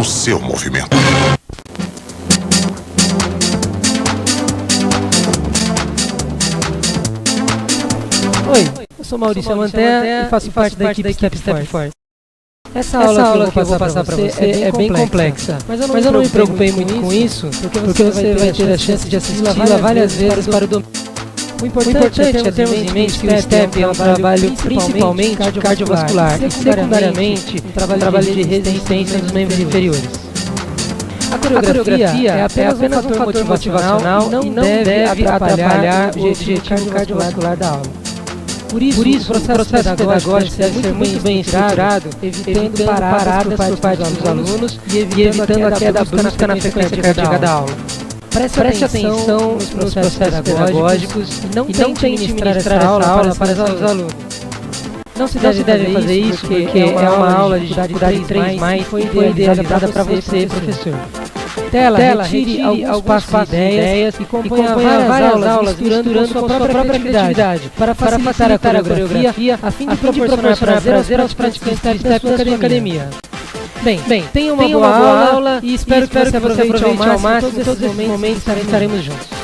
no seu movimento. Oi, eu sou Maurício Manté e faço parte da equipe Step Force. Essa aula que eu vou passar para você é bem complexa, mas eu não me preocupei muito com isso, porque você vai ter a chance de assisti-la várias vezes para o domínio. O importante é termos em mente que o STEP é um trabalho principalmente cardiovascular e secundariamente um trabalho de resistência dos membros inferiores. A coreografia é apenas um fator motivacional e não deve atrapalhar o objetivo cardiovascular da aula. Por isso, o processo pedagógico deve ser muito bem estruturado, evitando paradas por parte dos alunos e evitando a queda brusca na frequência cardíaca da aula. Preste atenção nos processos pedagógicos e não tente ministrar essa aula para os alunos. Não se deve fazer isso porque é uma aula de dificuldade 3+, que foi idealizada para você, professor. Tela, retire alguns passos e ideias e componha várias aulas misturando com sua própria atividade para facilitar a coreografia a fim de proporcionar prazer aos praticantes da sua academia. Bem, tenha uma boa aula e espero que você aproveite ao máximo todos esses momentos estaremos juntos.